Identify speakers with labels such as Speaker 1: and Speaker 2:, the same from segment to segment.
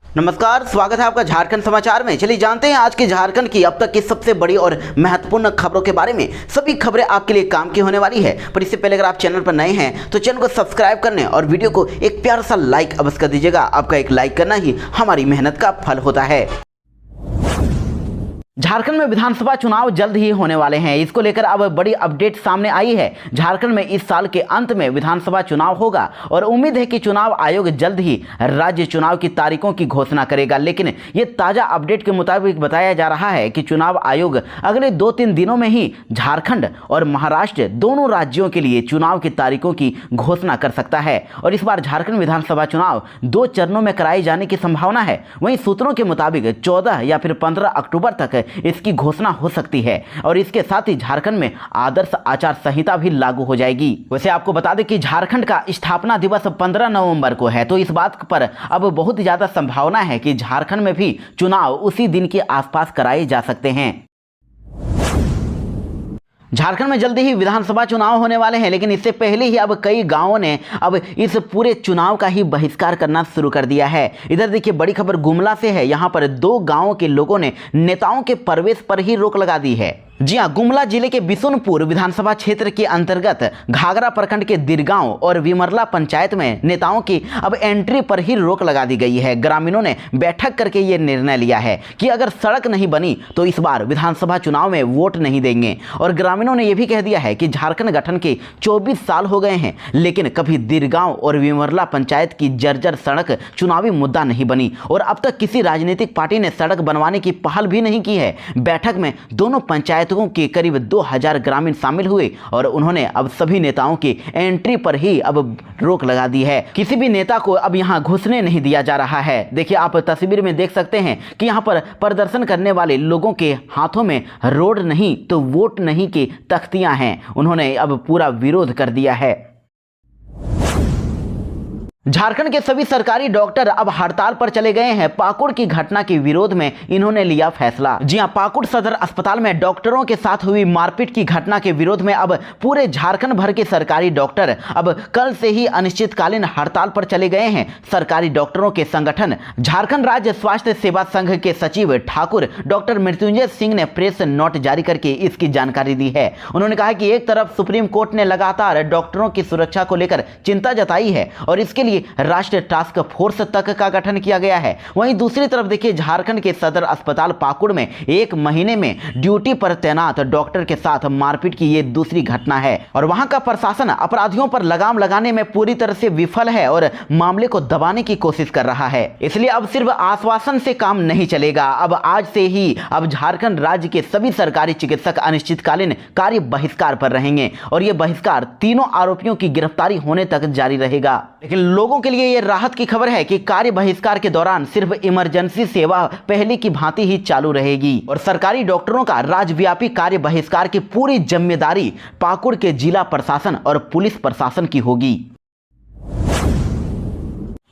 Speaker 1: नमस्कार, स्वागत है आपका झारखंड समाचार में। चलिए जानते हैं आज के झारखंड की अब तक की सबसे बड़ी और महत्वपूर्ण खबरों के बारे में। सभी खबरें आपके लिए काम की होने वाली है, पर इससे पहले अगर आप चैनल पर नए हैं तो चैनल को सब्सक्राइब करने और वीडियो को एक प्यारा सा लाइक अवश्य कर दीजिएगा। आपका एक लाइक करना ही हमारी मेहनत का फल होता है। झारखंड में विधानसभा चुनाव जल्द ही होने वाले हैं। इसको लेकर अब बड़ी अपडेट सामने आई है। झारखंड में इस साल के अंत में विधानसभा चुनाव होगा और उम्मीद है कि चुनाव आयोग जल्द ही राज्य चुनाव की तारीखों की घोषणा करेगा। लेकिन ये ताजा अपडेट के मुताबिक बताया जा रहा है कि चुनाव आयोग अगले 2-3 दिनों में ही झारखंड और महाराष्ट्र दोनों राज्यों के लिए चुनाव की तारीखों की घोषणा कर सकता है। और इस बार झारखंड विधानसभा चुनाव 2 चरणों में कराए जाने की संभावना है। वहीं सूत्रों के मुताबिक 14 या फिर 15 अक्टूबर तक इसकी घोषणा हो सकती है और इसके साथ ही झारखंड में आदर्श आचार संहिता भी लागू हो जाएगी। वैसे आपको बता दें कि झारखंड का स्थापना दिवस 15 नवंबर को है, तो इस बात पर अब बहुत ज्यादा संभावना है कि झारखंड में भी चुनाव उसी दिन के आसपास कराए जा सकते हैं। झारखंड में जल्दी ही विधानसभा चुनाव होने वाले हैं, लेकिन इससे पहले ही अब कई गांवों ने अब इस पूरे चुनाव का ही बहिष्कार करना शुरू कर दिया है। इधर देखिए बड़ी खबर गुमला से है। यहां पर 2 गांवों के लोगों ने नेताओं के प्रवेश पर ही रोक लगा दी है। जी हां, गुमला जिले के बिशुनपुर विधानसभा क्षेत्र के अंतर्गत घाघरा प्रखंड के दिरगांव और विमरला पंचायत में नेताओं की अब एंट्री पर ही रोक लगा दी गई है। ग्रामीणों ने बैठक करके ये निर्णय लिया है कि अगर सड़क नहीं बनी तो इस बार विधानसभा चुनाव में वोट नहीं देंगे। और ग्रामीणों ने यह भी कह दिया है कि झारखंड गठन के 24 साल हो गए हैं, लेकिन कभी दिरगांव और विमरला पंचायत की जर्जर सड़क चुनावी मुद्दा नहीं बनी और अब तक किसी राजनीतिक पार्टी ने सड़क बनवाने की पहल भी नहीं की है। बैठक में दोनों पंचायत के करीब 2000 ग्रामीण शामिल हुए और उन्होंने अब सभी नेताओं की एंट्री पर ही अब रोक लगा दी है। किसी भी नेता को अब यहां घुसने नहीं दिया जा रहा है। देखिए आप तस्वीर में देख सकते हैं कि यहां पर प्रदर्शन करने वाले लोगों के हाथों में रोड नहीं तो वोट नहीं की तख्तियां हैं। उन्होंने अब पूरा विरोध कर दिया है। झारखंड के सभी सरकारी डॉक्टर अब हड़ताल पर चले गए हैं। पाकुड़ की घटना के विरोध में इन्होंने लिया फैसला। जी हां, पाकुड़ सदर अस्पताल में डॉक्टरों के साथ हुई मारपीट की घटना के विरोध में अब पूरे झारखंड भर के सरकारी डॉक्टर अब कल से ही अनिश्चितकालीन हड़ताल पर चले गए हैं। सरकारी डॉक्टरों के संगठन झारखंड राज्य स्वास्थ्य सेवा संघ के सचिव ठाकुर डॉक्टर मृत्युंजय सिंह ने प्रेस नोट जारी करके इसकी जानकारी दी है। उन्होंने कहा कि एक तरफ सुप्रीम कोर्ट ने लगातार डॉक्टरों की सुरक्षा को लेकर चिंता जताई है और इसके लिए राष्ट्रीय टास्क फोर्स तक का गठन किया गया है। वहीं दूसरी तरफ देखिए झारखंड के सदर अस्पताल पाकुड़ में 1 महीने में ड्यूटी पर तैनात डॉक्टर के साथ मारपीट की ये दूसरी घटना है और वहां का प्रशासन अपराधियों पर लगाम लगाने में पूरी तरह से विफल है और मामले को दबाने की कोशिश कर रहा है। इसलिए अब सिर्फ आश्वासन से काम नहीं चलेगा। अब आज से ही अब झारखंड राज्य के सभी सरकारी चिकित्सक अनिश्चितकालीन कार्य बहिष्कार पर रहेंगे और यह बहिष्कार तीनों आरोपियों की गिरफ्तारी होने तक जारी रहेगा। लेकिन लोगों के लिए यह राहत की खबर है कि कार्य बहिष्कार के दौरान सिर्फ इमरजेंसी सेवा पहले की भांति ही चालू रहेगी और सरकारी डॉक्टरों का राज्यव्यापी कार्य बहिष्कार की पूरी जिम्मेदारी पाकुड़ के जिला प्रशासन और पुलिस प्रशासन की होगी।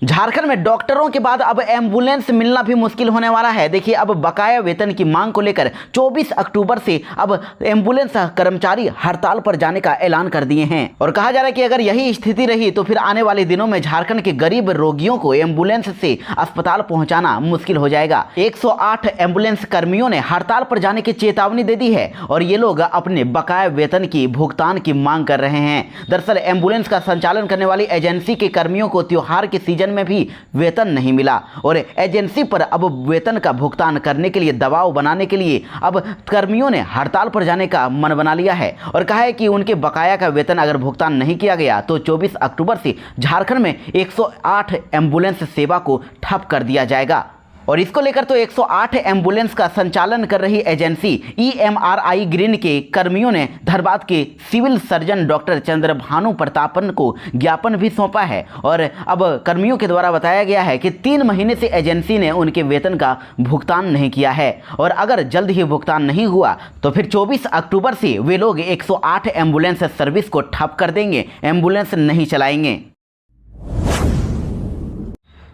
Speaker 1: झारखंड में डॉक्टरों के बाद अब एम्बुलेंस मिलना भी मुश्किल होने वाला है। देखिए अब बकाया वेतन की मांग को लेकर 24 अक्टूबर से अब एम्बुलेंस कर्मचारी हड़ताल पर जाने का ऐलान कर दिए हैं और कहा जा रहा है कि अगर यही स्थिति रही तो फिर आने वाले दिनों में झारखंड के गरीब रोगियों को एम्बुलेंस से अस्पताल पहुंचाना मुश्किल हो जाएगा। 108 एम्बुलेंस कर्मियों ने हड़ताल पर जाने की चेतावनी दे दी है और ये लोग अपने बकाया वेतन की भुगतान की मांग कर रहे हैं। दरअसल एम्बुलेंस का संचालन करने वाली एजेंसी के कर्मियों को त्योहार के सीजन में भी वेतन नहीं मिला और एजेंसी पर अब वेतन का भुगतान करने के लिए दबाव बनाने के लिए अब कर्मियों ने हड़ताल पर जाने का मन बना लिया है और कहा है कि उनके बकाया का वेतन अगर भुगतान नहीं किया गया तो 24 अक्टूबर से झारखंड में 108 एम्बुलेंस सेवा को ठप कर दिया जाएगा। और इसको लेकर तो 108 एम्बुलेंस का संचालन कर रही एजेंसी EMRI ग्रीन के कर्मियों ने धनबाद के civil surgeon doctor Chandrabhanu Pratapan को ज्ञापन भी सौंपा है और अब कर्मियों के द्वारा बताया गया है कि 3 महीने से एजेंसी ने उनके वेतन का भुगतान नहीं किया है और अगर जल्द ही भुगतान नहीं हुआ तो फिर 24 अक्टूबर से वे लोग 108 एम्बुलेंस सर्विस को ठप कर देंगे, एम्बुलेंस नहीं चलाएंगे।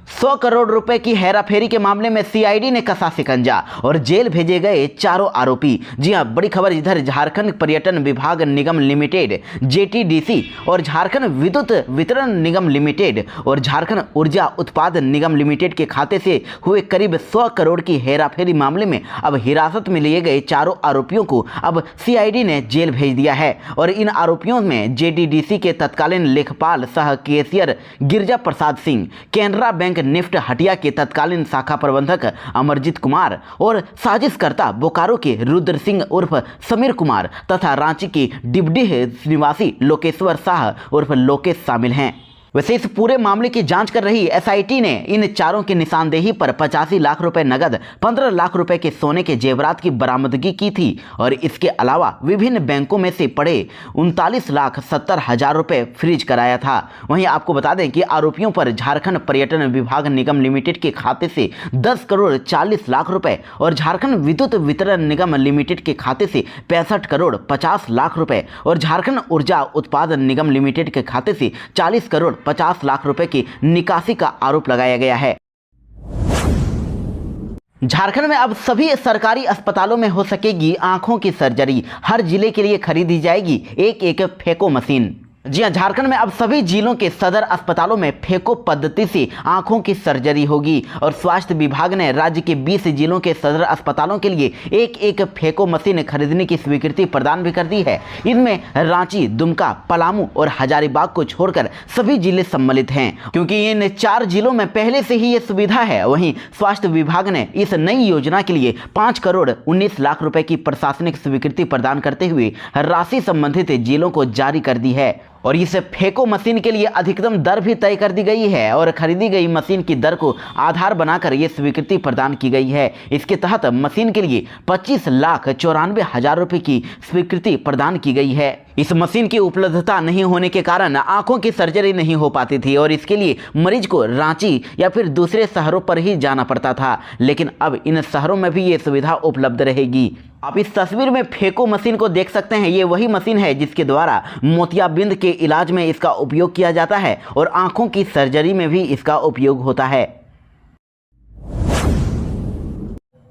Speaker 1: 100 करोड़ रुपए की हेराफेरी के मामले में सीआईडी ने कसा शिकंजा और जेल भेजे गए चारों आरोपी। जी हां, बड़ी खबर इधर झारखंड पर्यटन विभाग निगम लिमिटेड जेटीडीसी और झारखंड विद्युत वितरण निगम लिमिटेड और झारखंड ऊर्जा उत्पादन निगम लिमिटेड के खाते से हुए करीब 100 करोड़ की हेराफेरी मामले में अब हिरासत में लिए गए चारों आरोपियों को अब सीआईडी ने जेल भेज दिया है। और इन आरोपियों में जेटीडीसी के तत्कालीन लेखपाल सह केशियर गिरजा प्रसाद सिंह, कैनरा बैंक निफ्ट हटिया के तत्कालीन शाखा प्रबंधक अमरजीत कुमार और साजिशकर्ता बोकारो के रुद्र सिंह उर्फ समीर कुमार तथा रांची के डिबडीह निवासी लोकेश्वर शाह उर्फ लोकेश शामिल हैं। वैसे इस पूरे मामले की जांच कर रही एसआईटी ने इन चारों की निशानदेही पर 85 लाख रुपए नगद, 15 लाख रुपए के सोने के जेवरात की बरामदगी की थी और इसके अलावा विभिन्न बैंकों में से पड़े 39,70,000 रुपए फ्रीज कराया था। वहीं आपको बता दें कि आरोपियों पर झारखंड पर्यटन विभाग निगम लिमिटेड के खाते से 10 करोड़ 40 लाख रुपए और झारखंड विद्युत वितरण निगम लिमिटेड के खाते से 65 करोड़ 50 लाख रुपए और झारखंड ऊर्जा उत्पादन निगम लिमिटेड के खाते से 40 करोड़ 50 लाख रुपए की निकासी का आरोप लगाया गया है। झारखंड में अब सभी सरकारी अस्पतालों में हो सकेगी आंखों की सर्जरी। हर जिले के लिए खरीदी जाएगी एक एक फेको मशीन। जी हां, झारखंड में अब सभी जिलों के सदर अस्पतालों में फेको पद्धति से आंखों की सर्जरी होगी और स्वास्थ्य विभाग ने राज्य के 20 जिलों के सदर अस्पतालों के लिए एक एक फेको मशीन खरीदने की स्वीकृति प्रदान भी कर दी है। इनमें रांची, दुमका, पलामू और हजारीबाग को छोड़कर सभी जिले सम्मिलित हैं, क्योंकि इन 4 जिलों में पहले से ही ये सुविधा है। वहीं स्वास्थ्य विभाग ने इस नई योजना के लिए 5 करोड़ 19 लाख रुपए की प्रशासनिक स्वीकृति प्रदान करते हुए राशि संबंधित जिलों को जारी कर दी है और इस फेको मशीन के लिए अधिकतम दर भी तय कर दी गई है और खरीदी गई मशीन की दर को आधार बनाकर यह स्वीकृति प्रदान की गई है। इसके तहत मशीन के लिए 25,94,000 रुपए की स्वीकृति प्रदान की गई है। इस मशीन की उपलब्धता नहीं होने के कारण आंखों की सर्जरी नहीं हो पाती थी और इसके लिए मरीज को रांची या फिर दूसरे शहरों पर ही जाना पड़ता था, लेकिन अब इन शहरों में भी ये सुविधा उपलब्ध रहेगी। आप इस तस्वीर में फेको मशीन को देख सकते हैं। ये वही मशीन है जिसके द्वारा मोतियाबिंद के इलाज में इसका उपयोग किया जाता है और आंखों की सर्जरी में भी इसका उपयोग होता है।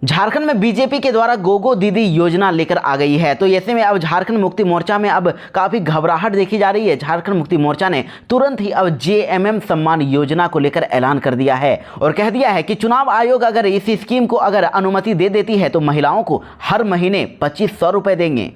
Speaker 1: झारखंड में बीजेपी के द्वारा गोगो दीदी योजना लेकर आ गई है, तो ऐसे में अब झारखंड मुक्ति मोर्चा में अब काफी घबराहट देखी जा रही है। झारखंड मुक्ति मोर्चा ने तुरंत ही अब जेएमएम सम्मान योजना को लेकर ऐलान कर दिया है और कह दिया है कि चुनाव आयोग अगर इस स्कीम को अगर अनुमति दे देती है तो महिलाओं को हर महीने 2500 रुपए देंगे।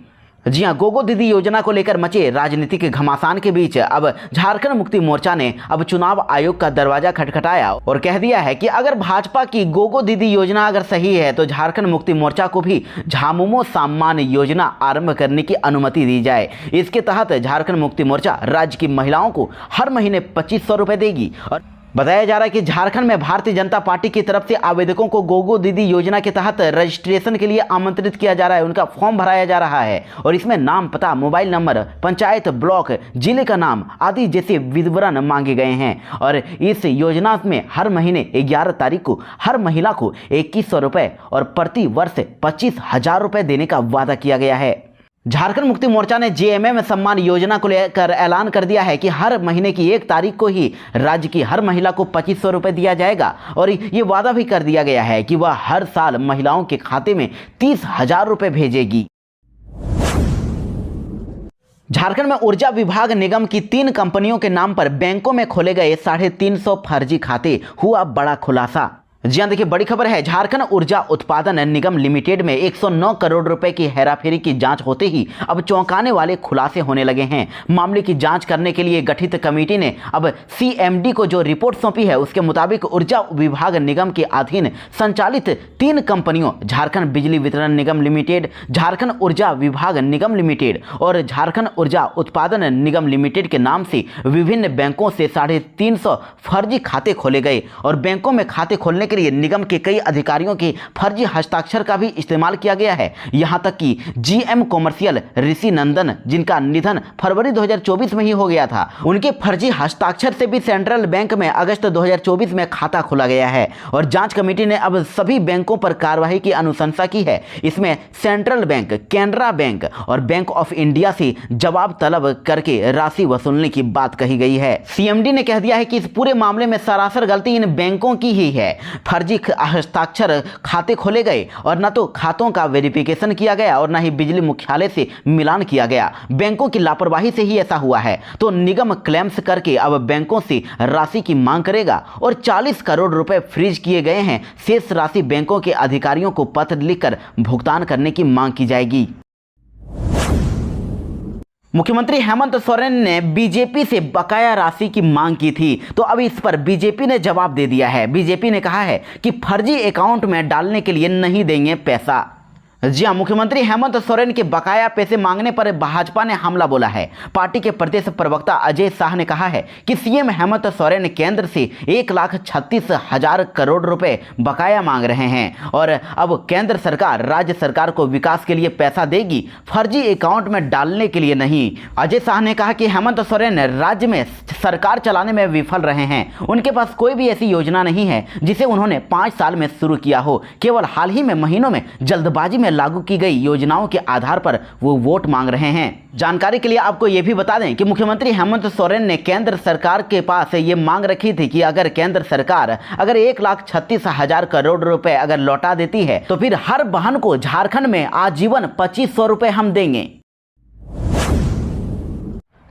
Speaker 1: जी हां, गोगो दीदी योजना को लेकर मचे राजनीतिक घमासान के बीच अब झारखंड मुक्ति मोर्चा ने अब चुनाव आयोग का दरवाजा खटखटाया और कह दिया है कि अगर भाजपा की गोगो दीदी योजना अगर सही है तो झारखंड मुक्ति मोर्चा को भी झामुमो सम्मान योजना आरंभ करने की अनुमति दी जाए। इसके तहत झारखंड मुक्ति मोर्चा राज्य की महिलाओं को हर महीने 2500 रुपए देगी और बताया जा रहा है कि झारखंड में भारतीय जनता पार्टी की तरफ से आवेदकों को गोगो दीदी योजना के तहत रजिस्ट्रेशन के लिए आमंत्रित किया जा रहा है। उनका फॉर्म भराया जा रहा है और इसमें नाम, पता, मोबाइल नंबर, पंचायत, ब्लॉक, जिले का नाम आदि जैसे विवरण मांगे गए हैं और इस योजना में हर महीने 11 तारीख को हर महिला को 2100 रुपए और प्रति वर्ष 25,000 रुपए देने का वादा किया गया है। झारखंड मुक्ति मोर्चा ने जेएमएम सम्मान योजना को लेकर ऐलान कर दिया है कि हर महीने की 1 तारीख को ही राज्य की हर महिला को 2500 रुपए दिया जाएगा और ये वादा भी कर दिया गया है कि वह हर साल महिलाओं के खाते में 30,000 रुपए भेजेगी। झारखंड में ऊर्जा विभाग निगम की 3 कंपनियों के नाम पर बैंकों में खोले गए 350 फर्जी खाते, हुआ बड़ा खुलासा। जी हां, देखिए बड़ी खबर है। झारखंड ऊर्जा उत्पादन निगम लिमिटेड में 109 करोड़ रुपए की हेराफेरी की जांच होते ही अब चौंकाने वाले खुलासे होने लगे हैं। मामले की जांच करने के लिए गठित कमेटी ने अब सीएमडी को जो रिपोर्ट सौंपी है उसके मुताबिक ऊर्जा विभाग निगम के अधीन संचालित 3 कंपनियों झारखंड बिजली वितरण निगम लिमिटेड, झारखंड ऊर्जा विभाग निगम लिमिटेड और झारखंड ऊर्जा उत्पादन निगम लिमिटेड के नाम से विभिन्न बैंकों से 350 फर्जी खाते खोले गए और बैंकों में खाते खोलने के लिए निगम के कई अधिकारियों के फर्जी हस्ताक्षर का भी इस्तेमाल किया गया है। यहां तक कि जीएम कॉमर्शियल ऋषि नंदन, जिनका निधन फरवरी 2024 में ही हो गया था, उनके फर्जी हस्ताक्षर से भी सेंट्रल बैंक में अगस्त 2024 में खाता खोला गया है और जांच कमेटी ने अब सभी बैंकों पर कार्रवाई की अनुशंसा की है। इसमें सेंट्रल बैंक, कैनरा बैंक और बैंक ऑफ इंडिया से जवाब तलब करके राशि वसूलने की बात कही गई है। सीएमडी ने कह दिया है कि इस पूरे मामले में सरासर गलती इन बैंकों की ही है। फर्जी हस्ताक्षर खाते खोले गए और न तो खातों का वेरिफिकेशन किया गया और न ही बिजली मुख्यालय से मिलान किया गया। बैंकों की लापरवाही से ही ऐसा हुआ है। तो निगम क्लेम्स करके अब बैंकों से राशि की मांग करेगा और 40 करोड़ रुपए फ्रीज किए गए हैं। शेष राशि बैंकों के अधिकारियों को पत्र लिखकर भुगतान करने की मांग की जाएगी। मुख्यमंत्री हेमंत सोरेन ने बीजेपी से बकाया राशि की मांग की थी, तो अब इस पर बीजेपी ने जवाब दे दिया है। बीजेपी ने कहा है कि फर्जी अकाउंट में डालने के लिए नहीं देंगे पैसा। जी हां, मुख्यमंत्री हेमंत सोरेन के बकाया पैसे मांगने पर भाजपा ने हमला बोला है। पार्टी के प्रदेश प्रवक्ता अजय शाह ने कहा है कि सीएम हेमंत सोरेन केंद्र से 1,36,000 करोड़ रुपए बकाया मांग रहे हैं और अब केंद्र सरकार राज्य सरकार को विकास के लिए पैसा देगी, फर्जी अकाउंट में डालने के लिए नहीं। अजय शाह ने कहा कि हेमंत सोरेन राज्य में सरकार चलाने में विफल रहे हैं। उनके पास कोई भी ऐसी योजना नहीं है जिसे उन्होंने 5 साल में शुरू किया हो। केवल हाल ही में महीनों में जल्दबाजी में लागू की गई योजनाओं के आधार पर वो वोट मांग रहे हैं। जानकारी के लिए आपको यह भी बता दें कि मुख्यमंत्री हेमंत सोरेन ने केंद्र सरकार के पास ये मांग रखी थी कि अगर केंद्र सरकार 1,36,000 करोड़ रुपए अगर लौटा देती है तो फिर हर बहन को झारखंड में आजीवन 2,500 रुपए हम देंगे।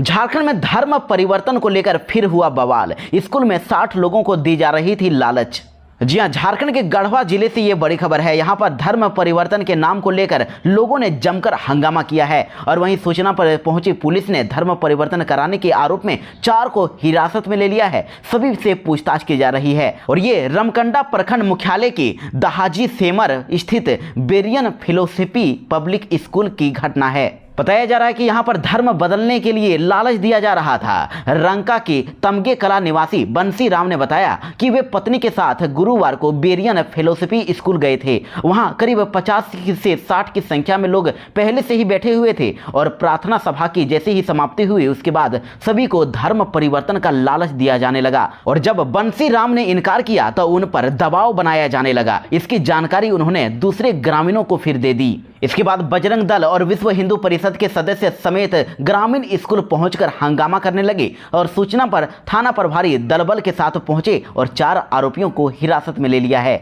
Speaker 1: झारखंड में धर्म परिवर्तन को लेकर फिर हुआ बवाल। स्कूल में 60 लोगों को दी जा रही थी लालच। जी हां, झारखंड के गढ़वा जिले से ये बड़ी खबर है। यहां पर धर्म परिवर्तन के नाम को लेकर लोगों ने जमकर हंगामा किया है और वहीं सूचना पर पहुंची पुलिस ने धर्म परिवर्तन कराने के आरोप में 4 को हिरासत में ले लिया है। सभी से पूछताछ की जा रही है और ये रमकंडा प्रखंड मुख्यालय के दहाजी सेमर स्थित बेरियन फिलोसफी पब्लिक स्कूल की घटना है। बताया जा रहा है कि यहां पर धर्म बदलने के लिए लालच दिया जा रहा था। रंका के तमगे कला निवासी बंसी राम ने बताया कि वे पत्नी के साथ गुरुवार को बेरियन फिलोसफी स्कूल गए थे। वहां करीब 50 से 60 की संख्या में लोग पहले से ही बैठे हुए थे और प्रार्थना सभा की जैसे ही समाप्ति हुई उसके बाद सभी को धर्म परिवर्तन का लालच दिया जाने लगा और जब बंसी राम ने इनकार किया तो उन पर दबाव बनाया जाने लगा। इसकी जानकारी उन्होंने दूसरे ग्रामीणों को फिर दे दी। इसके बाद बजरंग दल और विश्व हिंदू परिषद के सदस्य समेत ग्रामीण स्कूल पहुंचकर हंगामा करने लगे और सूचना पर थाना प्रभारी दलबल के साथ पहुंचे और 4 आरोपियों को हिरासत में ले लिया है।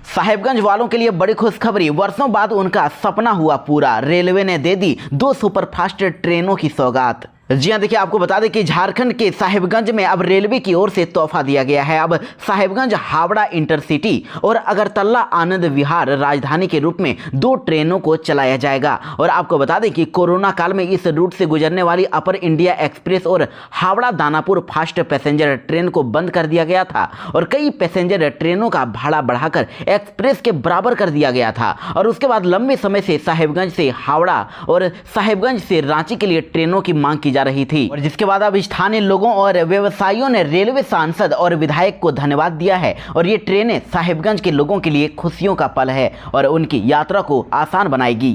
Speaker 1: साहेबगंज वालों के लिए बड़ी खुशखबरी, वर्षों बाद उनका सपना हुआ पूरा। रेलवे ने दे दी 2 सुपरफास्ट ट्रेनों की सौगात। जी हाँ, देखिए आपको बता दें कि झारखंड के साहिबगंज में अब रेलवे की ओर से तोहफा दिया गया है। अब साहिबगंज हावड़ा इंटरसिटी और अगरतला आनंद विहार राजधानी के रूप में 2 ट्रेनों को चलाया जाएगा। और आपको बता दें कि कोरोना काल में इस रूट से गुजरने वाली अपर इंडिया एक्सप्रेस और Howrah Danapur fast passenger train को बंद कर दिया गया था और कई पैसेंजर ट्रेनों का भाड़ा बढ़ाकर एक्सप्रेस के बराबर कर दिया गया था। और उसके बाद लंबे समय से साहिबगंज से हावड़ा और साहिबगंज से रांची के लिए ट्रेनों की मांग की जा रही थी और जिसके बाद अब स्थानीय लोगों और व्यवसायियों ने रेलवे सांसद और विधायक को धन्यवाद दिया है और ये ट्रेनें साहिबगंज के लोगों के लिए खुशियों का पल है और उनकी यात्रा को आसान बनाएगी।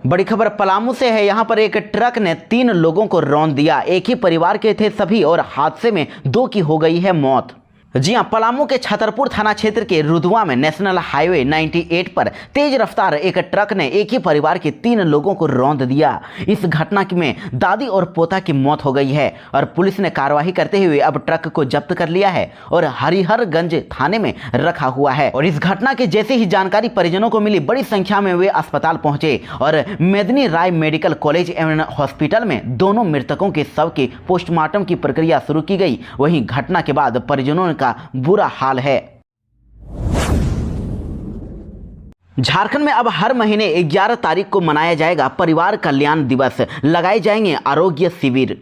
Speaker 1: बड़ी खबर पलामू से है। यहां पर एक ट्रक ने 3 लोगों को रौंद दिया। एक ही परिवार के थे सभी और हादसे में 2 की हो गई है मौत। जी हां, पलामू के छतरपुर थाना क्षेत्र के रुधवा में नेशनल हाईवे 98 पर तेज रफ्तार एक ट्रक ने एक ही परिवार के 3 लोगों को रौंद दिया। इस घटना में दादी और पोता की मौत हो गई है और पुलिस ने कार्रवाई करते हुए अब ट्रक को जब्त कर लिया है और हरिहरगंज थाने में रखा हुआ है। और इस घटना के जैसे ही जानकारी परिजनों को मिली, बड़ी संख्या में वे अस्पताल पहुंचे और मेदिनी राय मेडिकल कॉलेज एवं हॉस्पिटल में दोनों मृतकों के शव के पोस्टमार्टम की प्रक्रिया शुरू की गई। वहीं घटना के बाद परिजनों का बुरा हाल है। झारखंड में अब हर महीने 11 तारीख को मनाया जाएगा परिवार कल्याण दिवस। लगाए जाएंगे आरोग्य शिविर।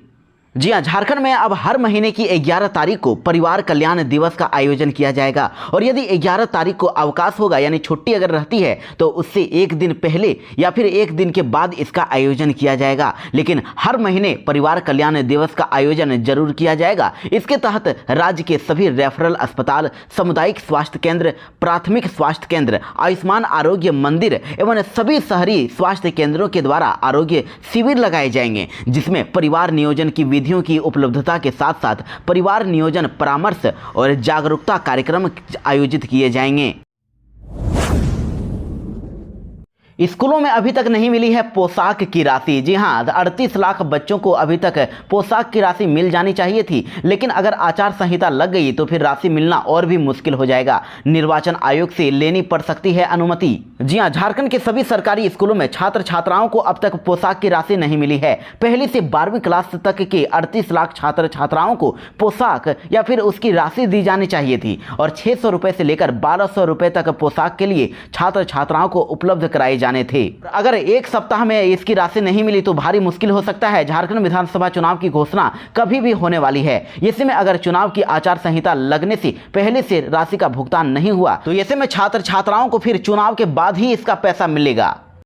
Speaker 1: जी हाँ, झारखंड में अब हर महीने की 11 तारीख को परिवार कल्याण दिवस का आयोजन किया जाएगा और यदि 11 तारीख को अवकाश होगा यानी छुट्टी अगर रहती है तो उससे एक दिन पहले या फिर एक दिन के बाद इसका आयोजन किया जाएगा। लेकिन हर महीने परिवार कल्याण दिवस का आयोजन जरूर किया जाएगा। इसके तहत राज्य के सभी रेफरल अस्पताल, सामुदायिक स्वास्थ्य केंद्र, प्राथमिक स्वास्थ्य केंद्र, आयुष्मान आरोग्य मंदिर एवं सभी शहरी स्वास्थ्य केंद्रों के द्वारा आरोग्य शिविर लगाए जाएंगे, जिसमें परिवार नियोजन की विधियों की उपलब्धता के साथ साथ परिवार नियोजन परामर्श और जागरूकता कार्यक्रम आयोजित किए जाएंगे। स्कूलों में अभी तक नहीं मिली है पोशाक की राशि। जी हां, 38 लाख बच्चों को अभी तक पोशाक की राशि मिल जानी चाहिए थी, लेकिन अगर आचार संहिता लग गई तो फिर राशि मिलना और भी मुश्किल हो जाएगा। निर्वाचन आयोग से लेनी पड़ सकती है अनुमति। जी हां, झारखंड के सभी सरकारी स्कूलों में छात्र छात्राओं को अब तक पोशाक की राशि नहीं मिली है। पहली से 12वीं क्लास तक के 38 लाख छात्र छात्राओं को पोशाक या फिर उसकी राशि दी जानी चाहिए थी और 600 रुपए से लेकर 1200 रुपए तक पोशाक के लिए छात्र छात्राओं को उपलब्ध कराई जाने थे। अगर एक सप्ताह में इसकी राशि नहीं मिली तो भारी मुश्किल हो सकता है। झारखंड विधानसभा चुनाव की घोषणा कभी भी होने वाली है। ऐसे में अगर चुनाव की आचार संहिता लगने से पहले से राशि का भुगतान नहीं हुआ तो ऐसे में छात्र छात्राओं को फिर चुनाव के बाद ही इसका पैसा मिलेगा।